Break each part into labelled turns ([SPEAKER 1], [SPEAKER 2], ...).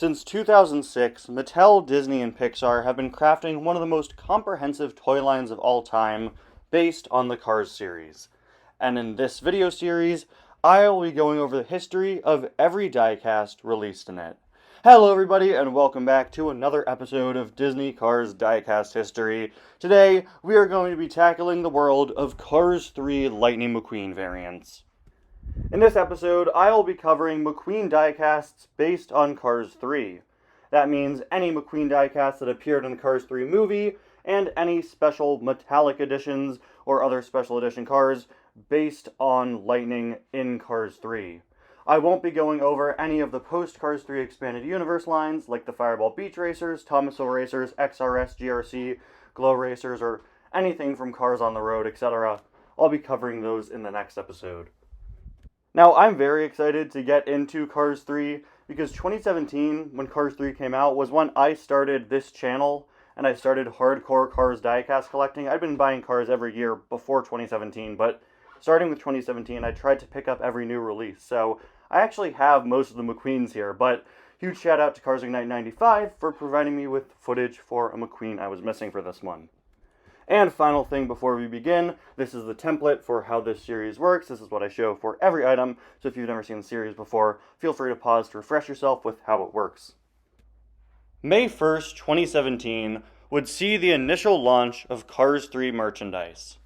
[SPEAKER 1] Since 2006, Mattel, Disney, and Pixar have been crafting one of the most comprehensive toy lines of all time based on the Cars series. And in this video series, I will be going over the history of every diecast released in it. Hello everybody, and welcome back to another episode of Disney Cars Diecast History. Today, we are going to be tackling the world of Cars 3 Lightning McQueen variants. In this episode, I will be covering McQueen diecasts based on Cars 3. That means any McQueen diecast that appeared in the Cars 3 movie, and any special metallic editions or other special edition cars based on Lightning in Cars 3. I won't be going over any of the post-Cars 3 Expanded Universe lines, like the Fireball Beach Racers, Thomasville Racers, XRS, GRC, Glow Racers, or anything from Cars on the Road, etc. I'll be covering those in the next episode. Now, I'm very excited to get into Cars 3 because 2017, when Cars 3 came out, was when I started this channel and I started hardcore Cars diecast collecting. I'd been buying cars every year before 2017, but starting with 2017, I tried to pick up every new release. So I actually have most of the McQueens here, but huge shout out to Cars Ignite 95 for providing me with footage for a McQueen I was missing for this one. And final thing before we begin, this is the template for how this series works. This is what I show for every item, so if you've never seen the series before, feel free to pause to refresh yourself with how it works. May 1st, 2017 would see the initial launch of Cars 3 merchandise.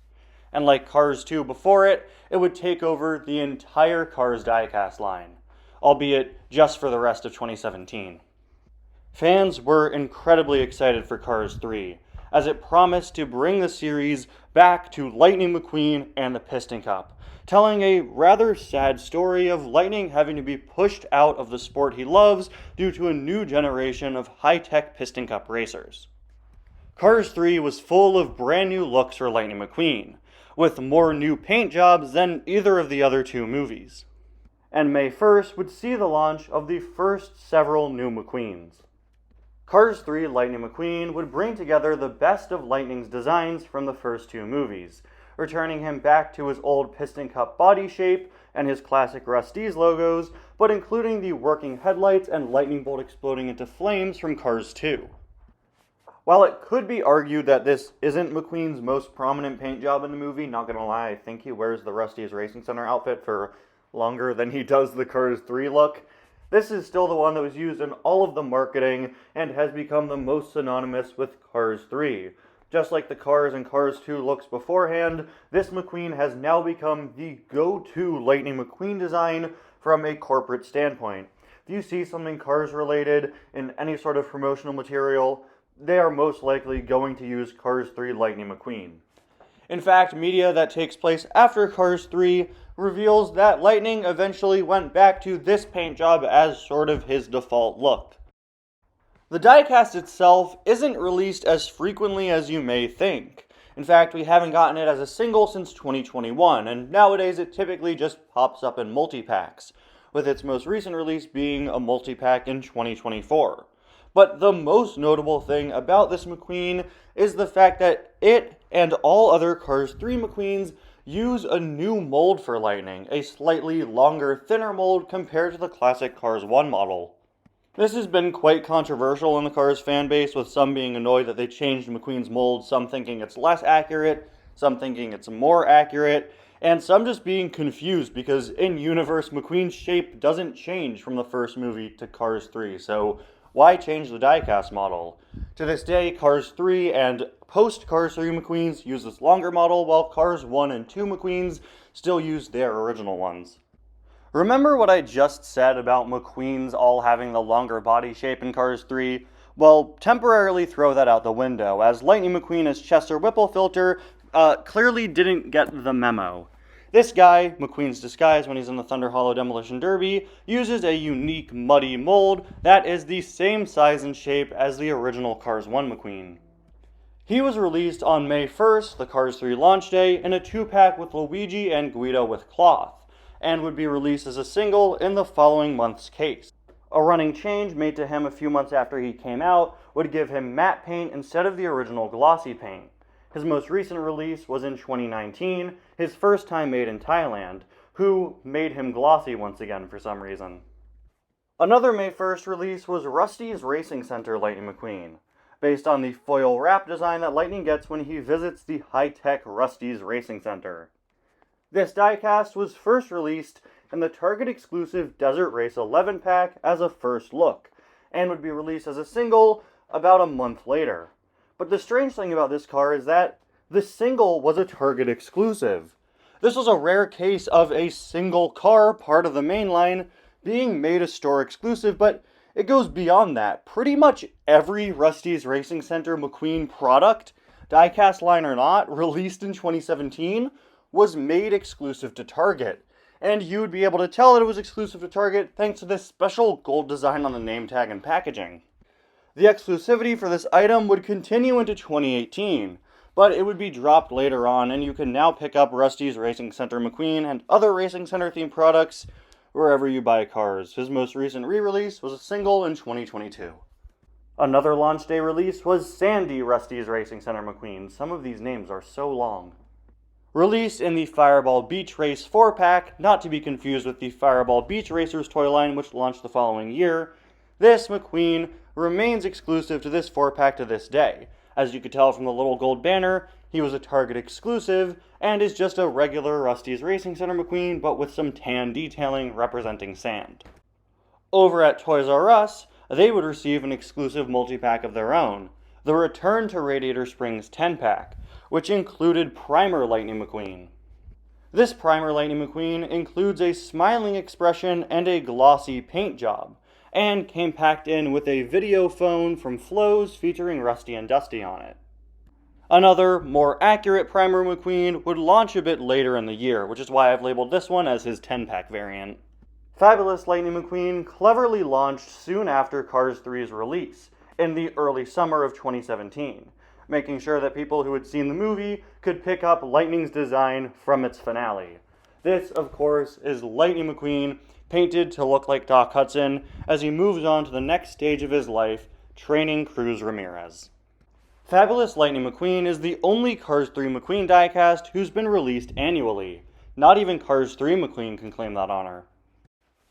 [SPEAKER 1] And like Cars 2 before it, it would take over the entire Cars diecast line, albeit just for the rest of 2017. Fans were incredibly excited for Cars 3, as it promised to bring the series back to Lightning McQueen and the Piston Cup, telling a rather sad story of Lightning having to be pushed out of the sport he loves due to a new generation of high-tech Piston Cup racers. Cars 3 was full of brand new looks for Lightning McQueen, with more new paint jobs than either of the other two movies. And May 1st would see the launch of the first several new McQueens. Cars 3 Lightning McQueen would bring together the best of Lightning's designs from the first two movies, returning him back to his old Piston Cup body shape and his classic Rust-eze logos, but including the working headlights and lightning bolt exploding into flames from Cars 2. While it could be argued that this isn't McQueen's most prominent paint job in the movie, not gonna lie, I think he wears the Rust-eze Racing Center outfit for longer than he does the Cars 3 look. This is still the one that was used in all of the marketing and has become the most synonymous with Cars 3. Just like the Cars and Cars 2 looks beforehand, this McQueen has now become the go-to Lightning McQueen design from a corporate standpoint. If you see something Cars related in any sort of promotional material, they are most likely going to use Cars 3 Lightning McQueen. In fact, media that takes place after Cars 3 reveals that Lightning eventually went back to this paint job as sort of his default look. The diecast itself isn't released as frequently as you may think. In fact, we haven't gotten it as a single since 2021, and nowadays it typically just pops up in multi-packs, with its most recent release being a multi-pack in 2024. But the most notable thing about this McQueen is the fact that it and all other Cars 3 McQueens use a new mold for Lightning, a slightly longer, thinner mold compared to the classic Cars 1 model. This has been quite controversial in the Cars fanbase, with some being annoyed that they changed McQueen's mold, some thinking it's less accurate, some thinking it's more accurate, and some just being confused because in-universe McQueen's shape doesn't change from the first movie to Cars 3, so why change the diecast model? To this day, Cars 3 and post-Cars 3 McQueens use this longer model, while Cars 1 and 2 McQueens still use their original ones. Remember what I just said about McQueens all having the longer body shape in Cars 3? Well, temporarily throw that out the window, as Lightning McQueen as Chester Whipple filter clearly didn't get the memo. This guy, McQueen's disguise when he's in the Thunder Hollow Demolition Derby, uses a unique muddy mold that is the same size and shape as the original Cars 1 McQueen. He was released on May 1st, the Cars 3 launch day, in a 2-pack with Luigi and Guido with cloth, and would be released as a single in the following month's case. A running change made to him a few months after he came out would give him matte paint instead of the original glossy paint. His most recent release was in 2019, his first time made in Thailand, who made him glossy once again for some reason. Another May 1st release was Rusty's Racing Center Lightning McQueen, based on the foil wrap design that Lightning gets when he visits the high-tech Rusty's Racing Center. This diecast was first released in the Target exclusive Desert Race 11 pack as a first look, and would be released as a single about a month later. But the strange thing about this car is that the single was a Target exclusive. This was a rare case of a single car, part of the main line, being made a store exclusive, but it goes beyond that. Pretty much every Rusty's Racing Center McQueen product, diecast line or not, released in 2017, was made exclusive to Target. And you would be able to tell that it was exclusive to Target thanks to this special gold design on the name tag and packaging. The exclusivity for this item would continue into 2018, but it would be dropped later on, and you can now pick up Rusty's Racing Center McQueen and other Racing Center themed products wherever you buy cars. His most recent re-release was a single in 2022. Another launch day release was Sandy Rusty's Racing Center McQueen. Some of these names are so long. Released in the Fireball Beach Race 4-pack, not to be confused with the Fireball Beach Racers toy line, which launched the following year, this McQueen remains exclusive to this 4-pack to this day. As you could tell from the little gold banner, he was a Target exclusive, and is just a regular Rusty's Racing Center McQueen, but with some tan detailing representing sand. Over at Toys R Us, they would receive an exclusive multi-pack of their own, the Return to Radiator Springs 10-pack, which included Primer Lightning McQueen. This Primer Lightning McQueen includes a smiling expression and a glossy paint job, and came packed in with a video phone from Flo's featuring Rusty and Dusty on it. Another, more accurate Primer McQueen would launch a bit later in the year, which is why I've labeled this one as his 10-pack variant. Fabulous Lightning McQueen cleverly launched soon after Cars 3's release, in the early summer of 2017. Making sure that people who had seen the movie could pick up Lightning's design from its finale. This, of course, is Lightning McQueen, painted to look like Doc Hudson, as he moves on to the next stage of his life, training Cruz Ramirez. Fabulous Lightning McQueen is the only Cars 3 McQueen diecast who's been released annually. Not even Cars 3 McQueen can claim that honor.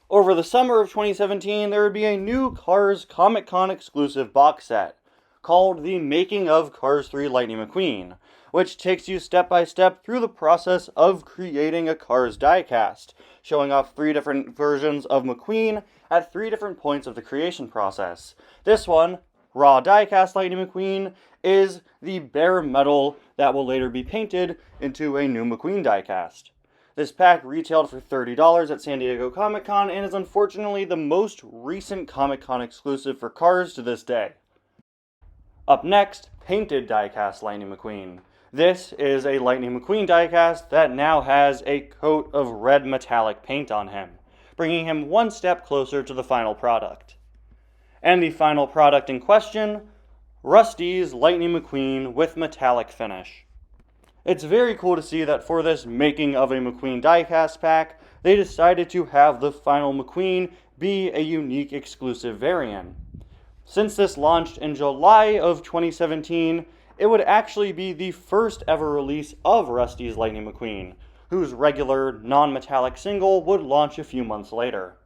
[SPEAKER 1] Over the summer of 2017, there would be a new Cars Comic-Con exclusive box set, called The Making of Cars 3 Lightning McQueen, which takes you step by step through the process of creating a Cars diecast, showing off 3 different versions of McQueen at 3 different points of the creation process. This one, Raw Diecast Lightning McQueen, is the bare metal that will later be painted into a new McQueen diecast. This pack retailed for $30 at San Diego Comic-Con and is unfortunately the most recent Comic-Con exclusive for Cars to this day. Up next, Painted Diecast Lightning McQueen. This is a Lightning McQueen diecast that now has a coat of red metallic paint on him, bringing him one step closer to the final product. And the final product in question, Rusty's Lightning McQueen with metallic finish. It's very cool to see that for this Making of a McQueen diecast pack, they decided to have the final McQueen be a unique exclusive variant. Since this launched in July of 2017, it would actually be the first ever release of Rusty's Lightning McQueen, whose regular, non-metallic single would launch a few months later.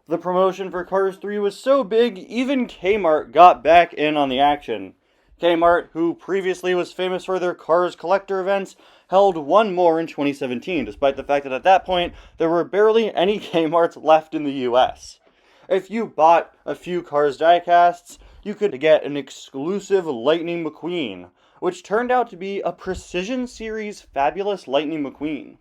[SPEAKER 1] The promotion for Cars 3 was so big, even Kmart got back in on the action. Kmart, who previously was famous for their Cars collector events, held one more in 2017, despite the fact that at that point, there were barely any Kmarts left in the US. If you bought a few Cars diecasts, you could get an exclusive Lightning McQueen, which turned out to be a Precision Series Fabulous Lightning McQueen.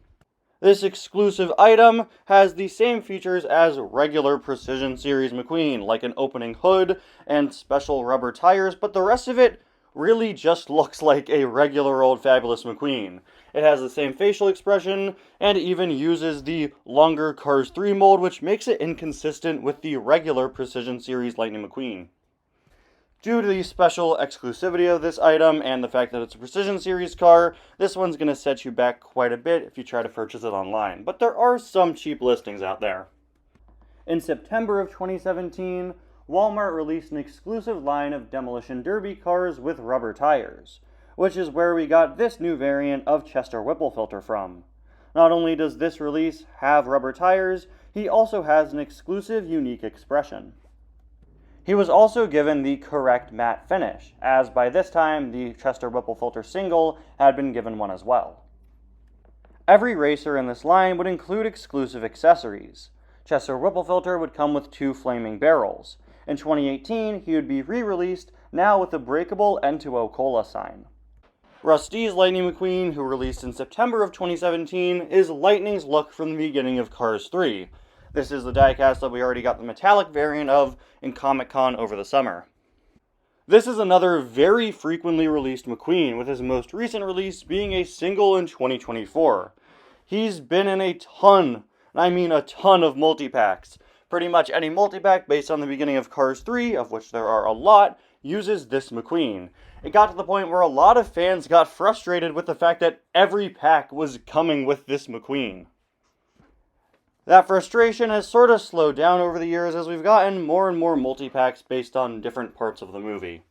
[SPEAKER 1] This exclusive item has the same features as regular Precision Series McQueen, like an opening hood and special rubber tires, but the rest of it really just looks like a regular old Fabulous McQueen. It has the same facial expression, and even uses the longer Cars 3 mold, which makes it inconsistent with the regular Precision Series Lightning McQueen. Due to the special exclusivity of this item, and the fact that it's a Precision Series car, this one's going to set you back quite a bit if you try to purchase it online, but there are some cheap listings out there. In September of 2017, Walmart released an exclusive line of Demolition Derby cars with rubber tires, which is where we got this new variant of Chester Whipplefilter from. Not only does this release have rubber tires, he also has an exclusive, unique expression. He was also given the correct matte finish, as by this time the Chester Whipple Filter single had been given one as well. Every racer in this line would include exclusive accessories. Chester Whipple Filter would come with 2 flaming barrels. In 2018, he would be re-released, now with a breakable N2O Cola sign. Rusty's Lightning McQueen, who released in September of 2017, is Lightning's look from the beginning of Cars 3. This is the diecast that we already got the metallic variant of in Comic-Con over the summer. This is another very frequently released McQueen, with his most recent release being a single in 2024. He's been in a ton, and I mean a ton of multi-packs. Pretty much any multi-pack based on the beginning of Cars 3, of which there are a lot, uses this McQueen. It got to the point where a lot of fans got frustrated with the fact that every pack was coming with this McQueen. That frustration has sort of slowed down over the years as we've gotten more and more multi-packs based on different parts of the movie.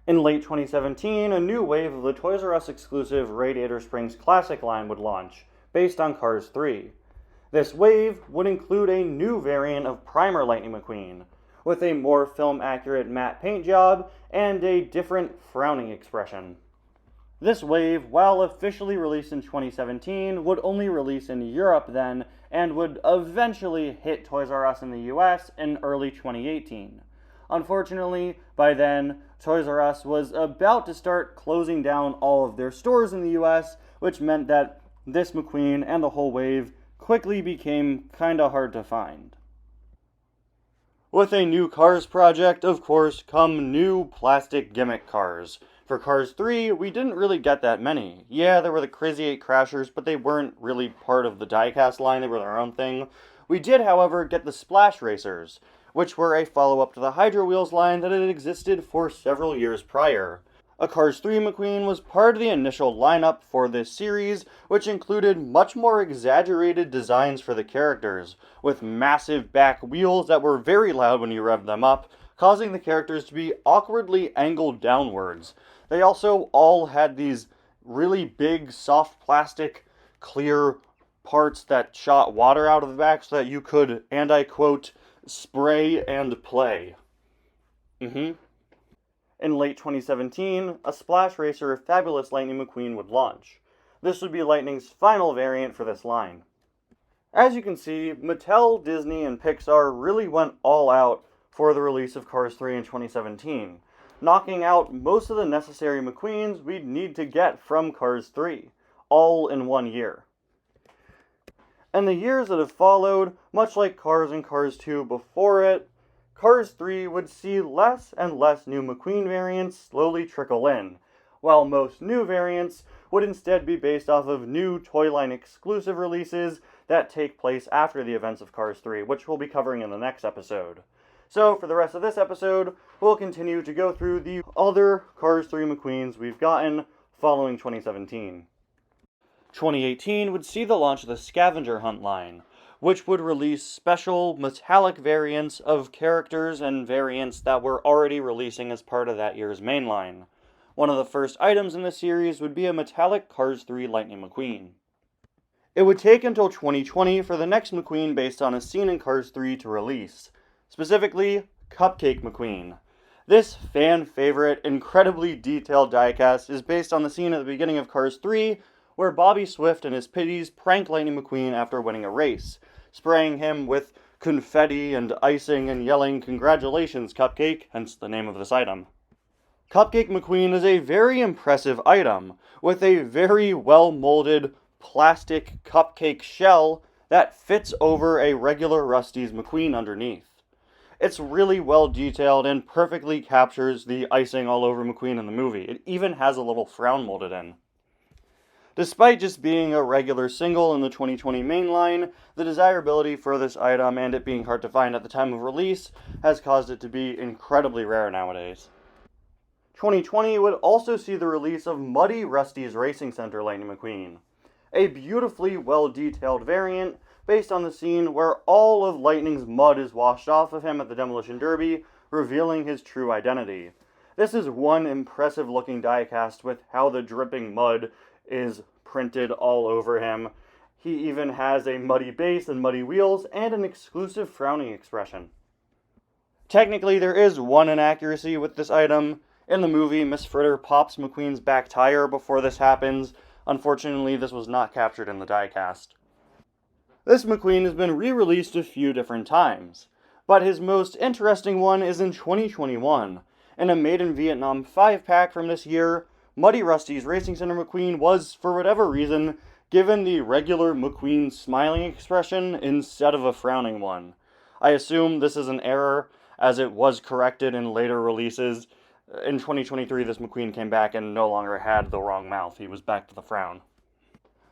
[SPEAKER 1] In late 2017, a new wave of the Toys R Us exclusive Radiator Springs Classic line would launch, based on Cars 3. This wave would include a new variant of Primer Lightning McQueen, with a more film-accurate matte paint job and a different frowning expression. This wave, while officially released in 2017, would only release in Europe then, and would eventually hit Toys R Us in the US in early 2018. Unfortunately, by then, Toys R Us was about to start closing down all of their stores in the US, which meant that this McQueen and the whole wave quickly became kinda hard to find. With a new Cars project, of course, come new plastic gimmick cars. For Cars 3, we didn't really get that many. Yeah, there were the Crazy 8 Crashers, but they weren't really part of the diecast line, they were their own thing. We did, however, get the Splash Racers, which were a follow-up to the Hydro Wheels line that had existed for several years prior. A Cars 3 McQueen was part of the initial lineup for this series, which included much more exaggerated designs for the characters, with massive back wheels that were very loud when you revved them up, causing the characters to be awkwardly angled downwards. They also all had these really big, soft plastic, clear parts that shot water out of the back so that you could, and I quote, spray and play. In late 2017, a Splash Racer Fabulous Lightning McQueen would launch. This would be Lightning's final variant for this line. As you can see, Mattel, Disney, and Pixar really went all out for the release of Cars 3 in 2017, knocking out most of the necessary McQueens we'd need to get from Cars 3, all in 1 year. In the years that have followed, much like Cars and Cars 2 before it, Cars 3 would see less and less new McQueen variants slowly trickle in, while most new variants would instead be based off of new toy line exclusive releases that take place after the events of Cars 3, which we'll be covering in the next episode. So, for the rest of this episode, we'll continue to go through the other Cars 3 McQueens we've gotten following 2017. 2018 would see the launch of the Scavenger Hunt line, which would release special metallic variants of characters and variants that were already releasing as part of that year's main line. One of the first items in the series would be a metallic Cars 3 Lightning McQueen. It would take until 2020 for the next McQueen based on a scene in Cars 3 to release, specifically Cupcake McQueen. This fan-favorite, incredibly detailed diecast is based on the scene at the beginning of Cars 3 where Bobby Swift and his pitties prank Lightning McQueen after winning a race, spraying him with confetti and icing and yelling, "Congratulations, Cupcake," hence the name of this item. Cupcake McQueen is a very impressive item, with a very well-molded plastic cupcake shell that fits over a regular Rusty's McQueen underneath. It's really well detailed and perfectly captures the icing all over McQueen in the movie. It even has a little frown molded in. Despite just being a regular single in the 2020 main line, the desirability for this item and it being hard to find at the time of release has caused it to be incredibly rare nowadays. 2020 would also see the release of Muddy Rusty's Racing Center Lightning McQueen, a beautifully well-detailed variant based on the scene where all of Lightning's mud is washed off of him at the Demolition Derby, revealing his true identity. This is one impressive looking diecast with how the dripping mud is printed all over him. He even has a muddy base and muddy wheels and an exclusive frowning expression. Technically, there is one inaccuracy with this item. In the movie, Miss Fritter pops McQueen's back tire before this happens. Unfortunately, this was not captured in the diecast. This McQueen has been re-released a few different times, but his most interesting one is in 2021. In a Made in Vietnam 5-pack from this year, Muddy Rusty's Racing Center McQueen was, for whatever reason, given the regular McQueen smiling expression instead of a frowning one. I assume this is an error, as it was corrected in later releases. In 2023, this McQueen came back and no longer had the wrong mouth. He was back to the frown.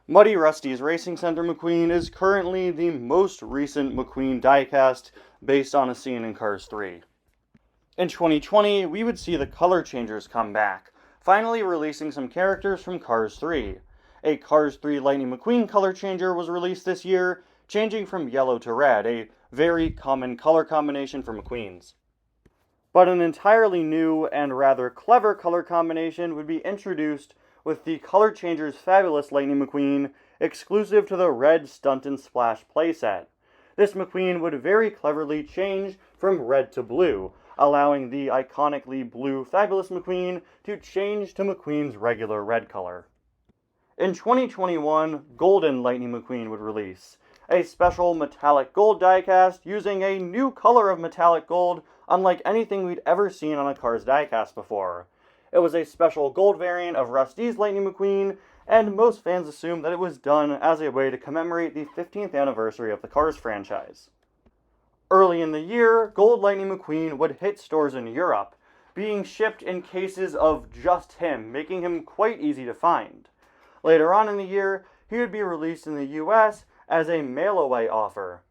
[SPEAKER 1] Muddy Rusty's Racing Center McQueen is currently the most recent McQueen diecast based on a scene in Cars 3. In 2020, we would see the color changers come back, finally releasing some characters from Cars 3. A Cars 3 Lightning McQueen color changer was released this year, changing from yellow to red, a very common color combination for McQueens. But an entirely new and rather clever color combination would be introduced with the Color Changers Fabulous Lightning McQueen, exclusive to the Red Stunt and Splash playset. This McQueen would very cleverly change from red to blue, allowing the iconically blue Fabulous McQueen to change to McQueen's regular red color. In 2021, Golden Lightning McQueen would release, a special metallic gold diecast using a new color of metallic gold unlike anything we'd ever seen on a Cars diecast before. It was a special gold variant of Rusty's Lightning McQueen, and most fans assumed that it was done as a way to commemorate the 15th anniversary of the Cars franchise. Early in the year, Gold Lightning McQueen would hit stores in Europe, being shipped in cases of just him, making him quite easy to find. Later on in the year, he would be released in the US as a mail-away offer.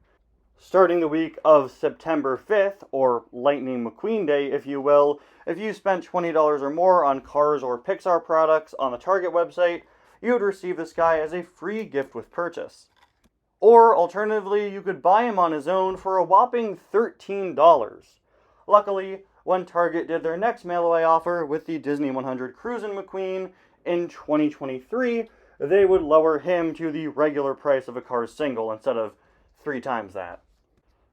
[SPEAKER 1] Starting the week of September 5th, or Lightning McQueen Day if you will, if you spent $20 or more on Cars or Pixar products on the Target website, you would receive this guy as a free gift with purchase. Or, alternatively, you could buy him on his own for a whopping $13. Luckily, when Target did their next mail-away offer with the Disney 100 Cruisin' McQueen in 2023, they would lower him to the regular price of a Cars single instead of 3 times that.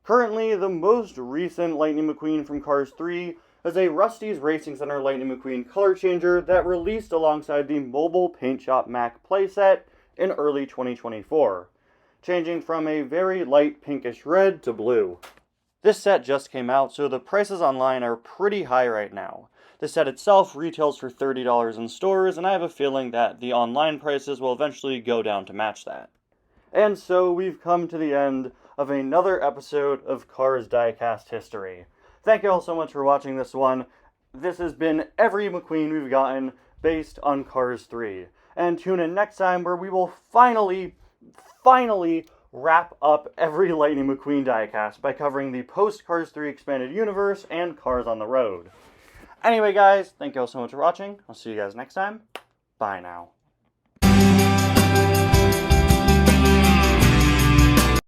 [SPEAKER 1] Currently, the most recent Lightning McQueen from Cars 3 is a Rusty's Racing Center Lightning McQueen color changer that released alongside the Mobile Paint Shop Mac playset in early 2024, changing from a very light pinkish red to blue. This set just came out, so the prices online are pretty high right now. The set itself retails for $30 in stores, and I have a feeling that the online prices will eventually go down to match that. And so we've come to the end of another episode of Cars Diecast history. Thank you all so much for watching this one. This has been every McQueen we've gotten based on Cars 3. And tune in next time where we will finally wrap up every Lightning McQueen diecast by covering the post-Cars 3 expanded universe and Cars on the Road. Anyway guys, thank you all so much for watching. I'll see you guys next time. Bye now.